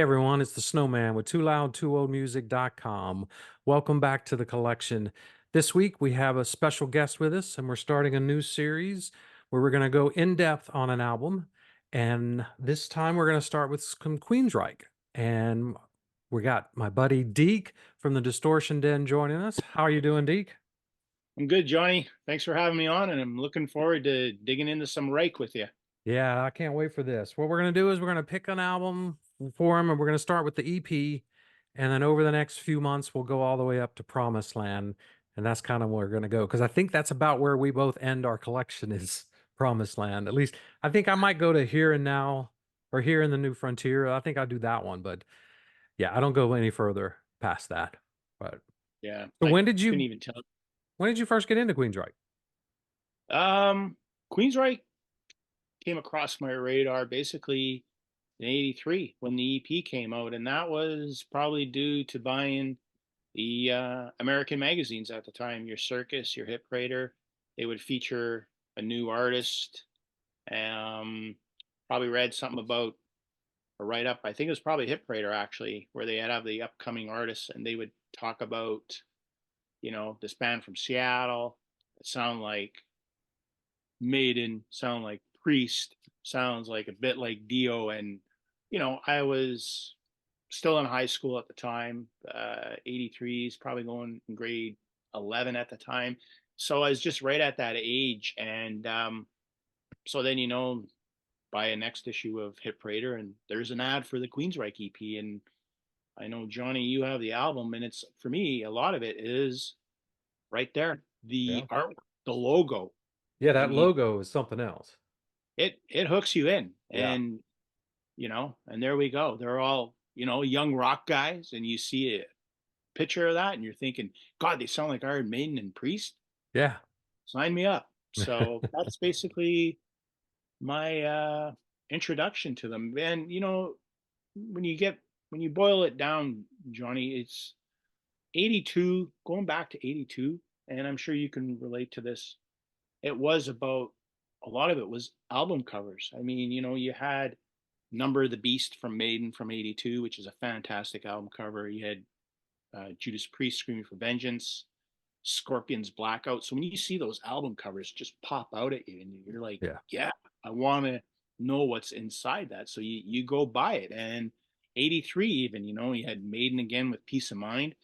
Hey everyone, it's the Snowman with TooLoud2OldMusic.com. Welcome back to the collection. This week we have a special guest with us, and we're starting a new series where we're going to go in depth on an album. And this time we're going to start with some Queensryche. And we got my buddy Deke from the Distortion Den joining us. How are you doing, Deke? I'm good, Johnny. Thanks for having me on, and I'm looking forward to digging into some Reich with you. Yeah, I can't wait for this. What we're going to do is we're going to pick an album for him, and we're going to start with the EP. And then over the next few months, we'll go all the way up to Promised Land. And that's kind of where we're going to go. Because I think that's about where we both end our collection is Promised Land. At least I think I might go to Here and Now or Here in the New Frontier. I think I'll do that one. But yeah, I don't go any further past that. But Yeah, so I when did couldn't you even tell. first get into Queensryche? Queensryche came across my radar basically in '83 when the EP came out, and that was probably due to buying the American magazines at the time, your Circus, your Hit Parader. They would feature a new artist. Um, Probably read something about a write up. I think it was probably Hit Parader actually, where they had have the upcoming artists, and they would talk about this band from Seattle that sound like Maiden, sound like Priest, sounds like a bit like Dio. And, I was still in high school at the time, 83s, probably going in grade 11 at the time. So I was just right at that age. And so then, buy a next issue of Hit Parader, and there's an ad for the Queensryche EP. And I know, Johnny, you have the album, and it's, for me, a lot of it is right there. The Yeah. art, the logo. Yeah, I that mean, logo is something else. it hooks you in, Yeah. and and there we go. They're all young rock guys, and you see a picture of that, and you're thinking, God, they sound like Iron Maiden and Priest. Yeah. Sign me up. So that's basically my introduction to them. And when you get when you boil it down, Johnny, it's 82, going back to 82, and I'm sure you can relate to this. It was about A lot of it was album covers. I mean, you had Number of the Beast from Maiden from '82, which is a fantastic album cover. You had Judas Priest, Screaming for Vengeance, Scorpions, Blackout. So when you see those album covers just pop out at you, and you're like, Yeah. yeah, I want to know what's inside that. So you go buy it. And '83, even, you had Maiden again with Peace of Mind.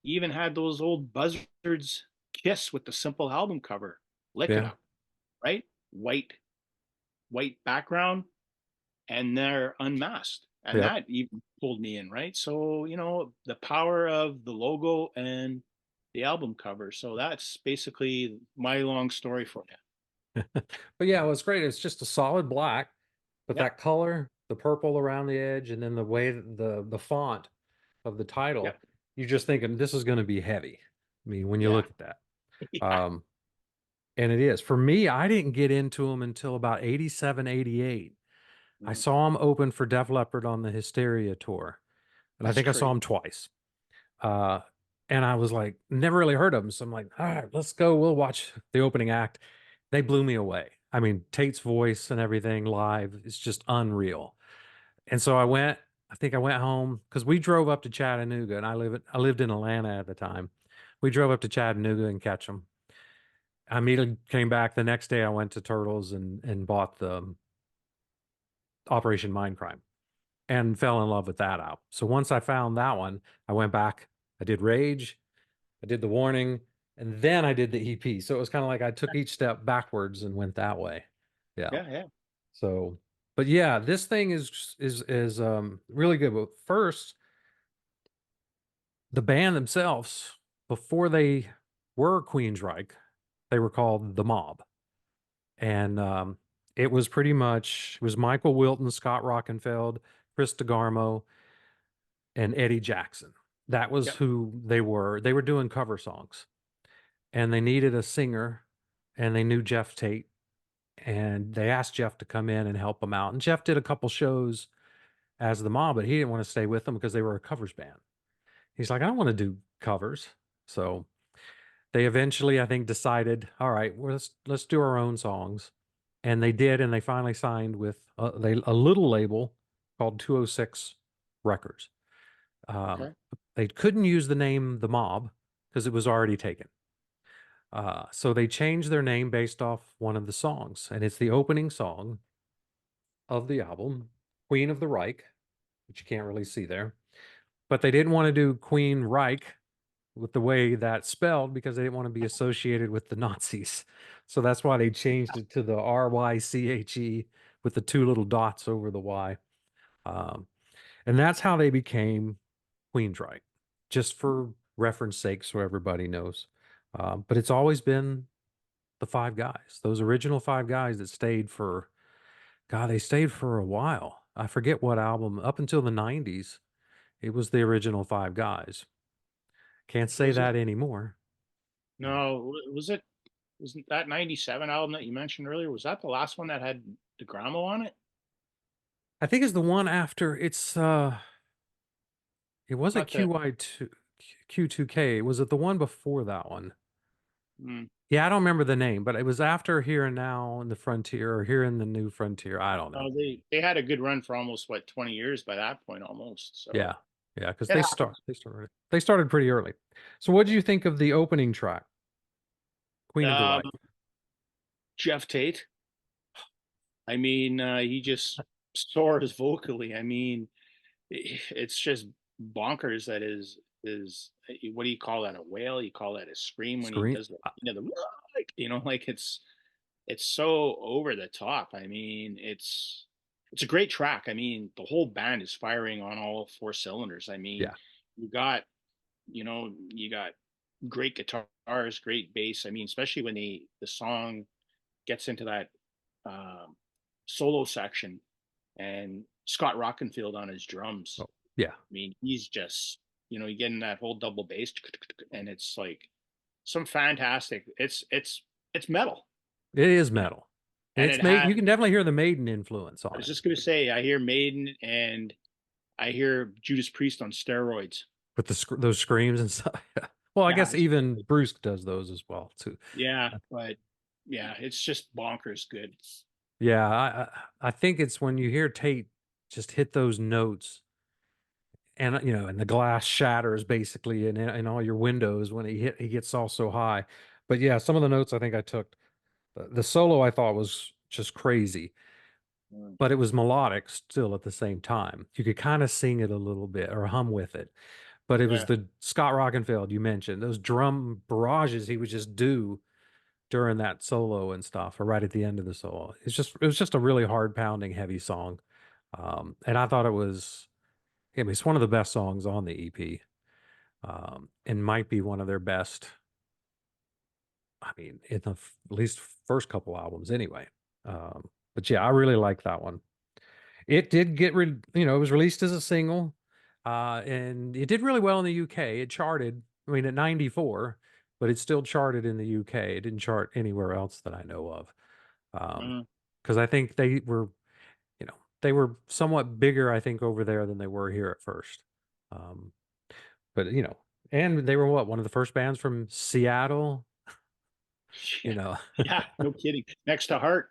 You even had those old Buzzards Kiss with the simple album cover. Lick It Yeah. Up, right? White background, and they're unmasked. And Yep. that even pulled me in, right? So, the power of the logo and the album cover. So that's basically my long story for you. But yeah, what's great. It's just a solid black, but Yeah. that color, the purple around the edge, and then the way that the font of the Yeah. title, you're just thinking this is going to be heavy. I mean, when you Yeah. look at that, Yeah. um, and it is. For me, I didn't get into them until about 87, 88. I Mm. saw them open for Def Leppard on the Hysteria tour, and I That's think I saw crazy. them twice. Uh, and I was like, never really heard of them. So I'm like, all right, let's go. We'll watch the opening act. They blew me away. I mean, Tate's voice and everything live is just unreal. And so I think I went home because we drove up to Chattanooga, and I lived in Atlanta at the time. We drove up to Chattanooga and catch them. I immediately came back the next day. I went to Turtles and bought the Operation Mindcrime and fell in love with that album. So once I found that one, I went back. I did Rage, I did The Warning, and then I did the EP. So it was kind of like I took each step backwards and went that way. Yeah. Yeah. Yeah. So, but yeah, this thing is really good. But first, the band themselves, before they were Queensryche, they were called The Mob. And it was pretty much it was Michael Wilton, Scott Rockenfeld, Chris DeGarmo, and Eddie Jackson. That was Yep. who they were. They were doing cover songs, and they needed a singer, and they knew Jeff Tate, and they asked Jeff to come in and help them out. And Jeff did a couple shows as the Mob, but he didn't want to stay with them because they were a covers band. He's like, I don't want to do covers. So they eventually, I think, decided, all right, well, let's do our own songs, and they did, and they finally signed with a little label called 206 records. Um, Okay. they couldn't use the name The Mob because it was already taken. So they changed their name based off one of the songs, and it's the opening song of the album, Queen of the Reich, which you can't really see there. But they didn't want to do Queen Reich with the way that's spelled because they didn't want to be associated with the Nazis. So that's why they changed it to the Ryche with the two little dots over the Y. Um, and that's how they became Queensryche, just for reference sake, so everybody knows. But it's always been the five guys, those original five guys that stayed for, God, they stayed for a while. I forget what album, up until the 90s, it was the original five guys. Can't say Was it? that anymore. Yeah. No, was it? Wasn't that '97 album that you mentioned earlier? Was that the last one that had DeGramo on it? I think it's the one after it wasn't Not the. QI2 Q2K. Was it the one before that one? Mm, Yeah, I don't remember the name, but it was after Here and Now in the Frontier or Here in the New Frontier. I don't know. no, they had a good run for almost what 20 years by that point almost. So Yeah. Yeah, because it they started pretty early. So what do you think of the opening track, Queen of the happens. Reich? Jeff Tate. I mean, he just soars vocally. I mean, it's just bonkers. That is what do you call that? A wail? You call that a scream when he Scream? does the like like it's so over the top. I mean, it's a great track. I mean, the whole band is firing on all four cylinders. I mean, Yeah. you got you got great guitars, great bass. I mean, especially when the song gets into that um, solo section and Scott Rockenfield on his drums. Oh, yeah. I mean, he's just you get in that whole double bass, and it's like some fantastic. It's metal, It is you know, metal. and It's it made has. you can definitely hear the Maiden influence I on was it just gonna say, I hear Maiden and I hear Judas Priest on steroids. with those screams and stuff. Yeah. Well, I Yeah, guess even Bruce does those as well too. yeah, but yeah, it's just bonkers good. Yeah, I think it's when you hear Tate just hit those notes and and the glass shatters basically in all your windows when he gets all so high. But yeah, some of the notes I think I took the solo I thought was just crazy, Mm. but it was melodic still at the same time. You could kind of sing it a little bit or hum with it. But it was Yeah, the Scott Rockenfield you mentioned, those drum barrages he would just do during that solo and stuff, or right at the end of the solo. It was just a really hard pounding, heavy song. And I thought it was, I mean, it's one of the best songs on the EP, and might be one of their best. I mean, in the at least first couple albums, anyway. But yeah, I really like that one. It did it was released as a single, and it did really well in the UK. It charted, I mean, at 94, but it still charted in the UK. It didn't chart anywhere else that I know of. mm, Because I think they were somewhat bigger, I think, over there than they were here at first. Um, but and they were one of the first bands from Seattle, you yeah, know. yeah. No kidding. Next to Heart.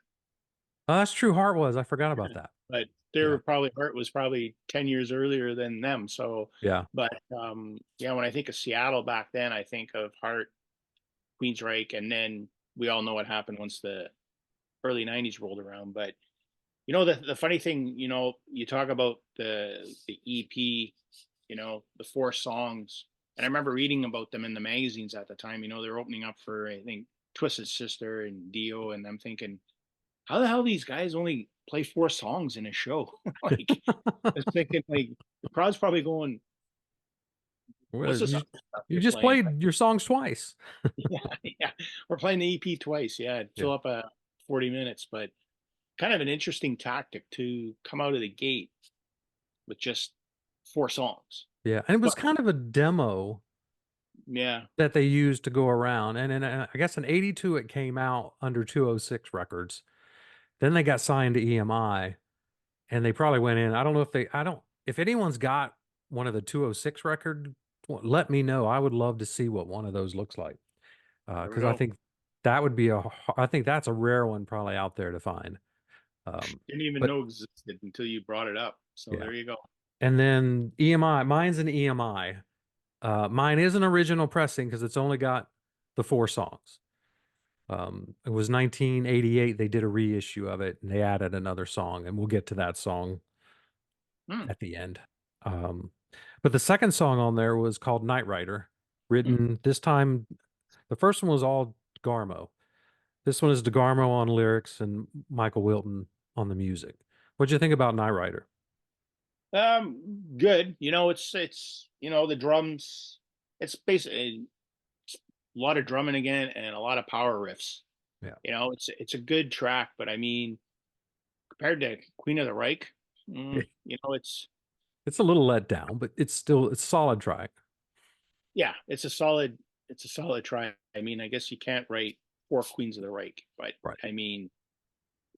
Oh, that's true. Heart was. I forgot about that. But they Yeah. were probably Hart was probably 10 years earlier than them. So, Yeah. but yeah, when I think of Seattle back then, I think of Hart, Queensryche, and then we all know what happened once the early '90s rolled around. But the funny thing, you talk about the EP, the four songs, and I remember reading about them in the magazines at the time. They're opening up for I think Twisted Sister and Dio, and I'm thinking, how the hell these guys only play four songs in a show? Like, I was thinking, like, the crowd's probably going, Well, "What's this other stuff you you're just playing?" played your songs twice. Yeah, yeah. We're playing the EP twice. Yeah, it'd Yeah. fill up a 40 minutes, but kind of an interesting tactic to come out of the gate with just four songs. Yeah. And it was But kind of a demo yeah, that they used to go around. And I guess in 82 it came out under 206 Records. Then they got signed to EMI and they probably went in. I don't if anyone's got one of the 206 record, let me know. I would love to see what one of those looks like. there we Because I go. think that would be I think that's a rare one probably out there to find. Didn't even But know existed until you brought it up. So yeah. there you go. And then EMI, mine's an EMI. Mine is an original pressing because it's only got the 4 songs. It was 1988. They did a reissue of it and they added another song, and we'll get to that song Hmm. at the end. Um, but the second song on there was called Night Rider, Hmm. written this time. The first one was all DeGarmo. This one is DeGarmo on lyrics and Michael Wilton on the music. What'd you think about Night Rider? Good. It's the drums. It's basically a lot of drumming again and a lot of power riffs. Yeah. It's a good track, but I mean, compared to Queen of the Reich, it's It's a little let down, but it's a solid track. yeah, it's a solid try. I mean, I guess you can't write four Queens of the Reich, but Right. I mean,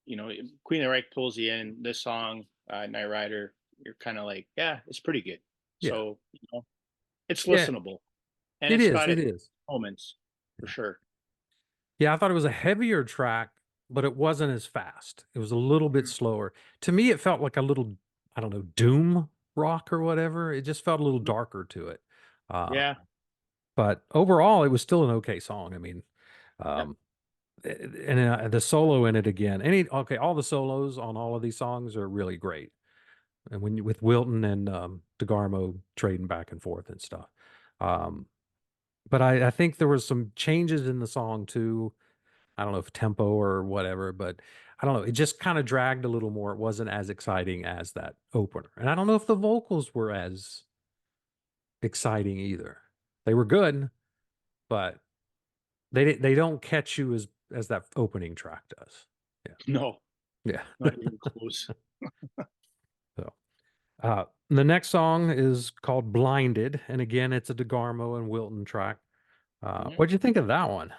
Queen of the Reich pulls you in. This song, Night Rider, you're kind of like, yeah, it's pretty good. Yeah. So it's Yeah. listenable, and It it's is. got It its is. moments for Yeah. sure. Yeah, I thought it was a heavier track, but it wasn't as fast. It was a little bit slower. To me, it felt like a little, I don't know, doom rock or whatever. It just felt a little darker to it. Uh, Yeah, but overall, it was still an okay song. I mean, yeah, um, and the solo in it again. Okay, all the solos on all of these songs are really great. And with Wilton and DeGarmo trading back and forth and stuff. Um, but I think there was some changes in the song too. I don't know if tempo or whatever, but I don't know. It just kind of dragged a little more. It wasn't as exciting as that opener. And I don't know if the vocals were as exciting either. They were good, but they don't catch you as that opening track does. Yeah. no, Yeah. not even close. So the next song is called Blinded, and again it's a DeGarmo and Wilton track. Mhm. What'd you think of that one?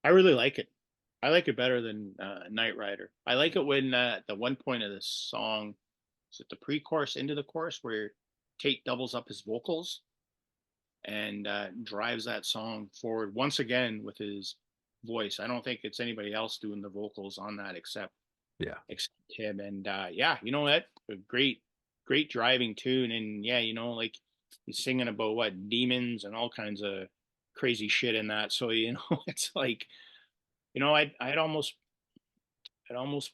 I really like it. I like it better than Night Rider. I like it when at the one point of the song, is it the pre-chorus into the chorus where Tate doubles up his vocals and drives that song forward once again with his voice. I don't think it's anybody else doing the vocals on that Yeah. except him. And yeah, you know what? A great driving tune. And yeah, like he's singing about what demons and all kinds of crazy shit in that. So it's like I'd almost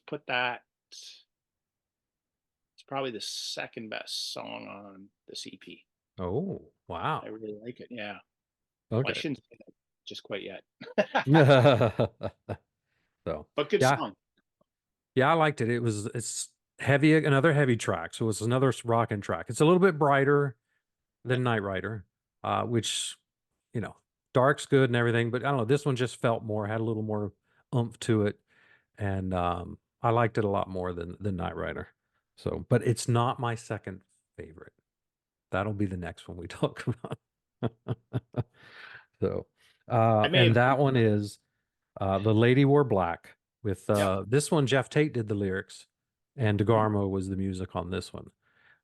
put that. It's probably the second best song on the CP. Oh, I wow. really like it. Yeah. Well, I Okay. shouldn't say that just quite yet. So But good yeah, song. yeah, I liked it. It's heavy, another heavy track. So it's another rocking track. It's a little bit brighter Yeah. than Knight Rider, which you know, dark's good and everything, but I don't know. This one just felt more, had a little more oomph to it, and I liked it a lot more than Knight Rider. So, but it's not my second favorite. That'll be the next one we talk about. So, I may and have that one is The Lady Wore Black with Yep. this one, Jeff Tate did the lyrics and Mhm. DeGarmo was the music on this one.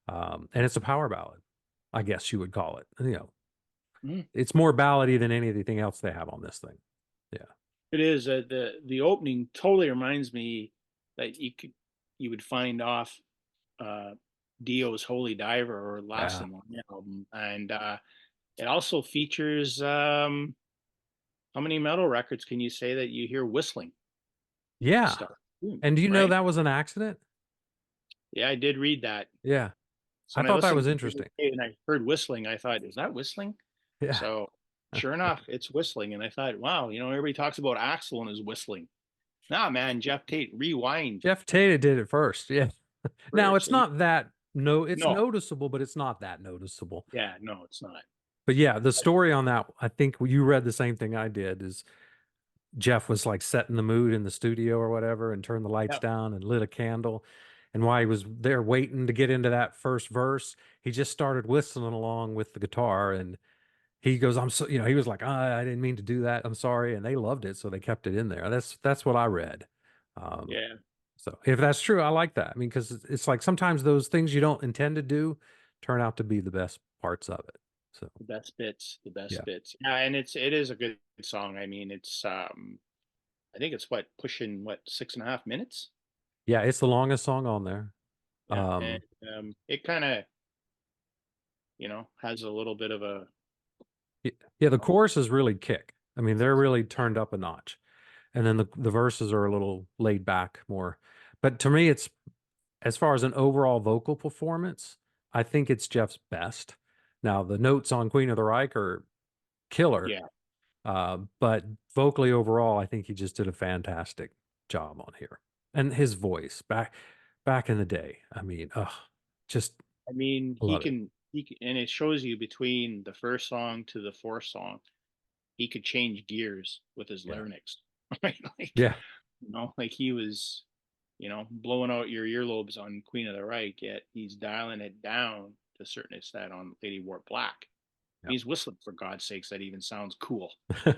And it's a power ballad, I guess you would call it. Mhm. It's more ballady than anything else they have on this thing. Yeah. It is the opening totally reminds me that you would find off uh, Dio's Holy Diver or Last Yeah. in Line album, and it also features how many metal records can you say that you hear whistling at the Yeah. start? Hmm. And do you know Right? that was an accident? Yeah, I did read that. Yeah. So I when I thought that listened was to it interesting. and I heard whistling, I thought, is that whistling? Yeah. So sure enough, it's whistling, and I thought, wow, everybody talks about Axl and his whistling. Nah, man, Jeff Tate, rewind Jeff Tate did it first. Yeah. Now first. it's And not that no, it's no, noticeable, but it's not that noticeable. yeah, no, it's not. But yeah, the story on that, I think you read the same thing I did, is Jeff was like setting the mood in the studio or whatever and turned the lights Yeah, down and lit a candle. And while he was there waiting to get into that first verse, he just started whistling along with the guitar. And he goes, I'm so, he was like, I didn't mean to do that. I'm sorry. And they loved it. So they kept it in there. That's what I read. Um, yeah, so if that's true, I like that. I mean, because it's like sometimes those things you don't intend to do turn out to be the best parts of it. So the best bits, the best yeah. bits. Yeah, and it is a good song. I mean, it's I think it's pushing 6.5 minutes. Yeah, it's the longest song on there. Yeah, and Um, it kind of, has a little bit of a, yeah, you the know, choruses really kick. I mean, they're really turned up a notch, and then the verses are a little laid back more. But to me, it's as far as an overall vocal performance, I think it's Jeff's best. Now, the notes on Queen of the Reich are killer, yeah. but vocally overall, I think he just did a fantastic job on here. And his voice back in the day, I mean, just I mean, love it. and it shows you between the first song to the fourth song, he could change gears with his Yeah, larynx, right? Like, yeah, like he was, blowing out your earlobes on Queen of the Reich, yet he's dialing it down to a certain extent on Lady Wore Black. yeah. He's whistling, for God's sakes, that even sounds cool.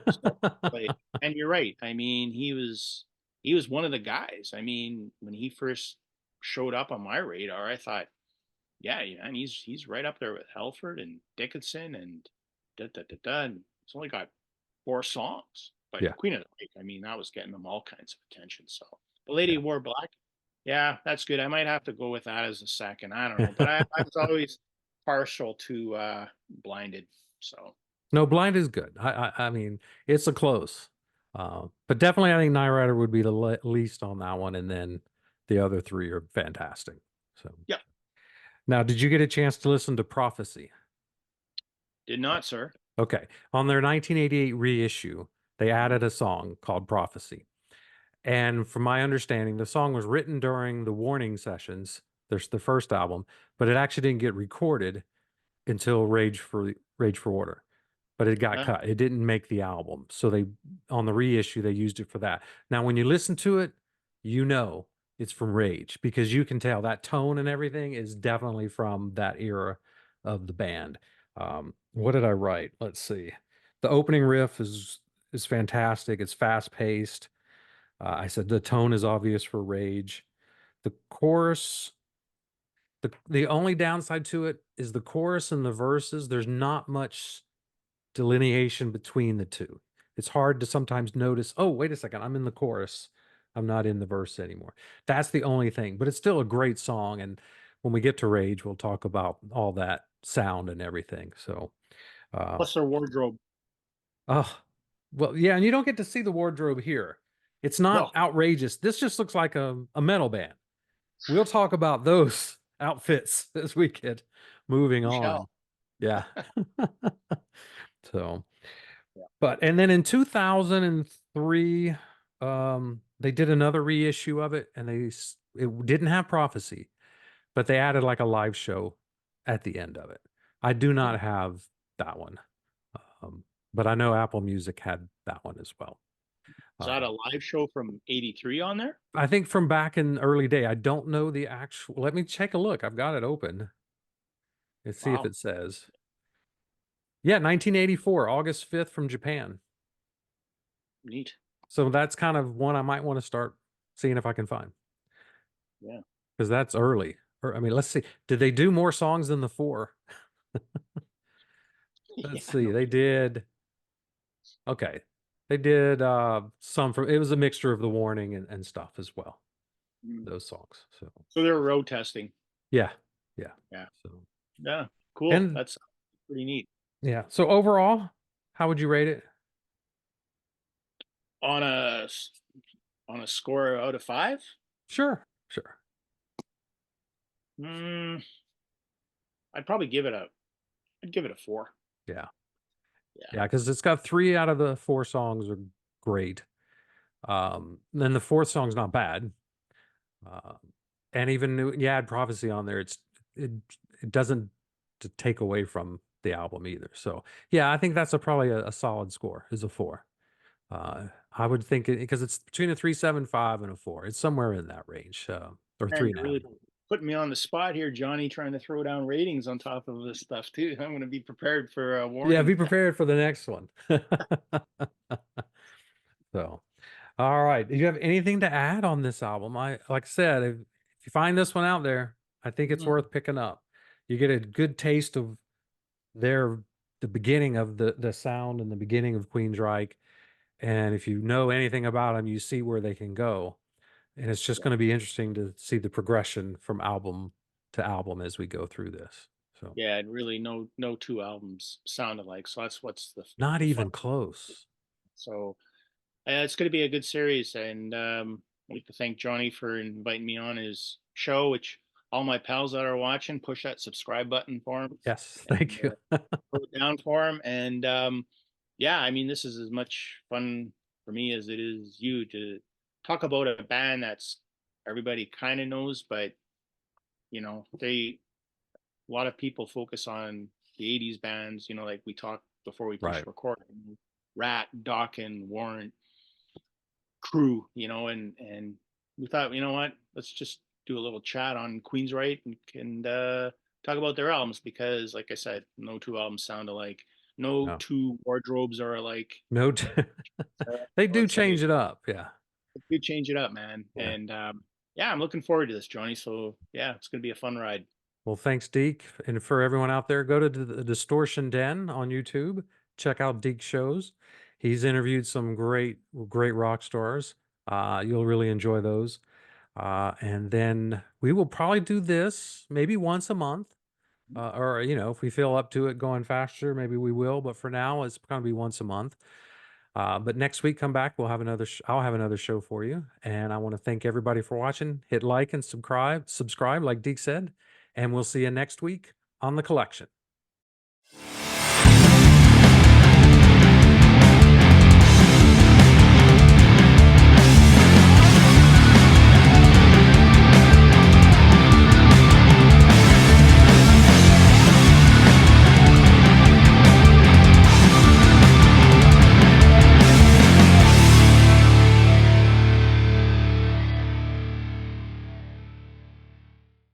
So, like, and you're right. I mean, he was one of the guys. I mean, when he first showed up on my radar, I thought, yeah, and he's right up there with Halford and Dickinson and da da da da. And he's only got 4 songs, but Yeah. Queen of the Lake, I mean, that was getting them all kinds of attention. So the Lady Yeah. Wore Black, yeah, that's good. I might have to go with that as a second. I don't know, but I was always partial to Blinded. So No, Blind is good. I mean, it's a close. But definitely I think Knight Rider would be the least on that one, and then the other three are fantastic. So yeah, now, did you get a chance to listen to Prophecy? did not, sir. Okay. On their 1988 reissue, they Mhm. added a song called Prophecy. And from my understanding, the song was written during the Warning sessions. There's the first album, but it actually didn't get recorded until Rage for Order. But it got Uh, cut. It didn't make the album. So they on the reissue they used it for that. Now when you listen to it, you know it's from Rage because you can tell that tone and everything is definitely from that era of the band. What did I write? Let's see. The opening riff is fantastic. It's fast paced. I said the tone is obvious for Rage. The chorus, the only downside to it is the chorus and the verses. There's not much delineation between the two. It's hard to sometimes notice, oh, wait a second, I'm in the chorus. I'm not in the verse anymore. That's the only thing, but it's still a great song. And when we get to Rage, we'll talk about all that sound and everything. So, uh, plus their wardrobe. oh, well, yeah, and you don't get to see the wardrobe here. It's not No, outrageous. This just looks like a metal band. We'll talk about those outfits as we get moving we shall. on. Yeah. So, Yeah. but and then in 2003, they did another reissue of it, and it didn't have Prophecy, but they added like a live show at the end of it. I do Oh, not have that one, um, but I know Apple Music had that one as well. is that Uh, a live show from '83 on there? I think from back in early day. I don't know the actual. Let me take a look. I've got it open. Let's see if Wow, it says. Yeah, 1984, August 5th from Japan. neat. So that's kind of one I might want to start seeing if I can find Yeah. because that's early. Or I mean, let's see. Did they do more songs than the four? Let's Yeah, see. no They kidding. did. Okay. They did some from it was a mixture of the warning and stuff as well. Mm. Those songs. So So they're road testing. yeah. Yeah. Yeah. So Yeah. Cool. and That's pretty neat. yeah. So overall, how would you rate it? On a on a score out of 5, Sure. Sure. mm, I'd probably give it a. I'd give it a 4. Yeah. Yeah. Yeah, because it's got three out of the four songs are great. Then the fourth song's not bad. Uh, and even you add Prophecy on there, it it doesn't take away from the album either. So yeah, I think that's probably a solid score is a four. I would think because it's between a 3.75 and a four. It's somewhere in that range, or And three and you're a half. really putting me on the spot here, Johnny, trying to throw down ratings on top of this stuff too. I'm going to be prepared for a Yeah, warning. be prepared for the next one. So, all right. Do you have anything to add on this album? Like I said, if you find this one out there, I think it's Mm, worth picking up. You get a good taste of their the beginning of the sound and the beginning of Queensryche. And if you know anything about them, you see where they can go. And it's just yeah. going to be interesting to see the progression from album to album as we go through this. So Yeah, and really no two albums sound alike. So that's what's not the fun. even close. So it's going to be a good series, and I'd like to thank Johnny for inviting me on his show. Which all my pals that are watching, push that subscribe button for him Yes, and thank you. put it down for him. And yeah, I mean, this is as much fun for me as it is you to talk about a band that's everybody kind of knows, but they a lot of people focus on the '80s bands. Like we talked before we pushed Right. record, Rat, Dawkins, Warrant, Crew, and we thought, you know what, let's just do a little chat on Queensryche and talk about their albums because, like I said, no two albums sound alike. No No. two wardrobes are alike. No, they So do it's like change it up. Yeah. you change it up, man. Yeah. And yeah, I'm looking forward to this, Johnny. So yeah, it's gonna be a fun ride. Well, thanks, Deke. And for everyone out there, go to the Distortion Den on YouTube. Check out Deke's shows. He's interviewed some great rock stars. You'll really enjoy those. And then we will probably do this maybe once a month. Or, if we feel up to it going faster, maybe we will. But for now, it's going to be once a month. But next week, come back. We'll have another. I'll have another show for you. And I want to thank everybody for watching. Hit like and subscribe, like Deke said. And we'll see you next week on the collection.